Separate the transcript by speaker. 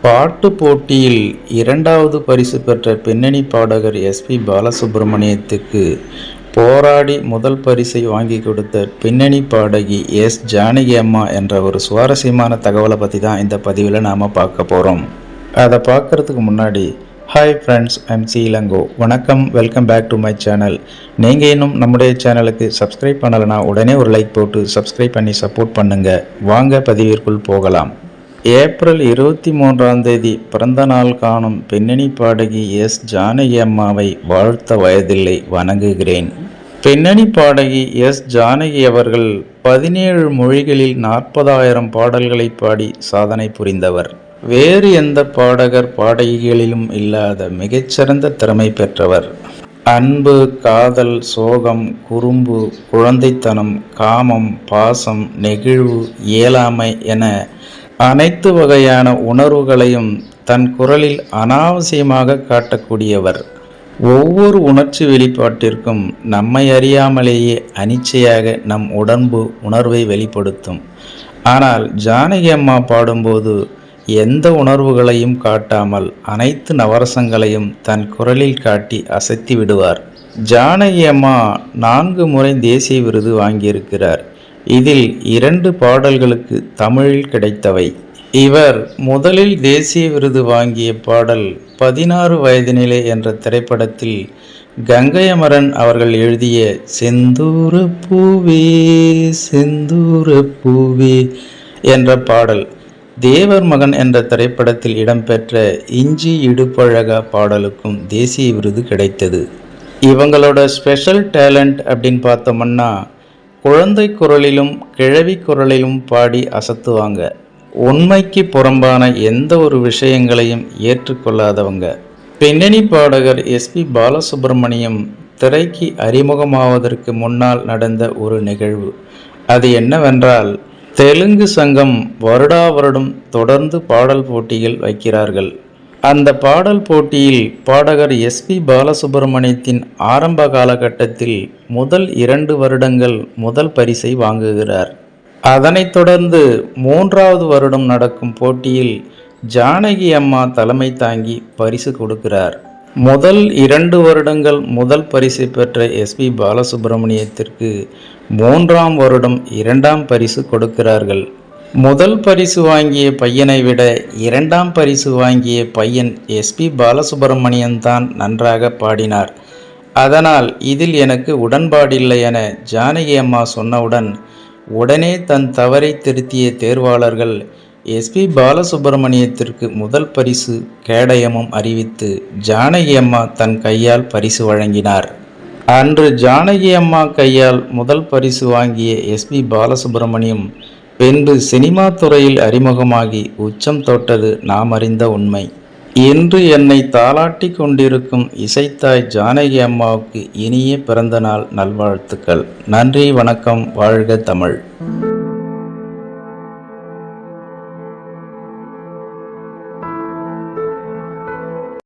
Speaker 1: பாட்டு போட்டியில் இரண்டாவது பரிசு பெற்ற பின்னணி பாடகர் எஸ்பி பாலசுப்ரமணியத்துக்கு போராடி முதல் பரிசை வாங்கி கொடுத்த பின்னணி பாடகி எஸ் ஜானகி அம்மா என்ற ஒரு சுவாரஸ்யமான தகவலை பற்றி தான் இந்த பதிவில் நாம் பார்க்க போகிறோம். அதை பார்க்குறதுக்கு முன்னாடி hi friends, I'm C Elango. வணக்கம், welcome back to my channel. நீங்கள் இன்னும் நம்முடைய சேனலுக்கு சப்ஸ்கிரைப் பண்ணலைன்னா உடனே ஒரு லைக் போட்டு சப்ஸ்கிரைப் பண்ணி சப்போர்ட் பண்ணுங்கள். வாங்க பதிவிற்குள் போகலாம். ஏப்ரல் 23 பிறந்த நாள் காணும் பின்னணி பாடகி எஸ் ஜானகி அம்மாவை வாழ்த்த வயதில்லை, வணங்குகிறேன். பின்னணி பாடகி எஸ் ஜானகி அவர்கள் 17 மொழிகளில் 40,000 பாடல்களை பாடி சாதனை புரிந்தவர். வேறு எந்த பாடகர் பாடகிகளிலும் இல்லாத மிகச்சிறந்த திறமை பெற்றவர். அன்பு, காதல், சோகம், குறும்பு, குழந்தைத்தனம், காமம், பாசம், நெகிழ்வு, இயலாமை என அனைத்து வகையான உணர்வுகளையும் தன் குரலில் அனாவசியமாக காட்டக்கூடியவர். ஒவ்வொரு உணர்ச்சி வெளிப்பாட்டிற்கும் நம்மை அறியாமலேயே அனிச்சையாக நம் உடம்பு உணர்வை வெளிப்படுத்தும். ஆனால் ஜானகி அம்மா பாடும்போது எந்த உணர்வுகளையும் காட்டாமல் அனைத்து நவரசங்களையும் தன் குரலில் காட்டி அசைத்து விடுவார். ஜானகி அம்மா 4 முறை தேசிய விருது வாங்கியிருக்கிறார். இதில் 2 பாடல்களுக்கு தமிழில் கிடைத்தவை. இவர் முதலில் தேசிய விருது வாங்கிய பாடல் 16 வயதினிலே என்ற திரைப்படத்தில் கங்கை அமரன் அவர்கள் எழுதிய செந்தூர பூவே செந்தூர பூவே என்ற பாடல். தேவர் மகன் என்ற திரைப்படத்தில் இடம்பெற்ற இஞ்சி இடுப்பழகா பாடலுக்கும் தேசிய விருது கிடைத்தது. இவங்களோட ஸ்பெஷல் டேலண்ட் அப்படின்னு பார்த்தோம்னா குழந்தை குரலிலும் கிழவி குரலிலும் பாடி அசத்துவாங்க. உண்மைக்கு புறம்பான எந்த ஒரு விஷயங்களையும் ஏற்றுக்கொள்ளாதவங்க. பின்னணி பாடகர் எஸ்பி பாலசுப்ரமணியம் திரைக்கு அறிமுகமாவதற்கு முன்னால் நடந்த ஒரு நிகழ்வு. அது என்னவென்றால், தெலுங்கு சங்கம் வருடா வருடம் தொடர்ந்து பாடல் போட்டிகள் வைக்கிறார்கள். அந்த பாடல் போட்டியில் பாடகர் எஸ்பி பாலசுப்ரமணியத்தின் ஆரம்ப காலகட்டத்தில் முதல் 2 வருடங்கள் முதல் பரிசை வாங்குகிறார். அதனைத் தொடர்ந்து 3வது வருடம் நடக்கும் போட்டியில் ஜானகி அம்மா தலைமை தாங்கி பரிசு கொடுக்கிறார். முதல் 2 வருடங்கள் முதல் பரிசை பெற்ற எஸ்பி பாலசுப்ரமணியத்திற்கு 3ஆம் வருடம் 2ஆம் பரிசு கொடுக்கிறார்கள். முதல் பரிசு வாங்கிய பையனை விட 2ஆம் பரிசு வாங்கிய பையன் எஸ்பி பாலசுப்ரமணியன் தான் நன்றாக பாடினார். அதனால் இதில் எனக்கு உடன்பாடில்லை என ஜானகி அம்மா சொன்னவுடன் உடனே தன் தவறை திருத்திய தேர்வாளர்கள் எஸ்பி பாலசுப்ரமணியத்திற்கு முதல் பரிசு கேடயமும் அறிவித்து ஜானகி அம்மா தன் கையால் பரிசு வழங்கினார். அன்று ஜானகி அம்மா கையால் முதல் பரிசு வாங்கிய எஸ்பி பாலசுப்ரமணியம் பின்பு சினிமா துறையில் அறிமுகமாகி உச்சம் தொட்டது நாம் அறிந்த உண்மை. இன்று என்னை தாளாட்டி கொண்டிருக்கும் இசைத்தாய் ஜானகி அம்மாவுக்கு இனிய பிறந்த நாள் நல்வாழ்த்துக்கள். நன்றி, வணக்கம், வாழ்க தமிழ்.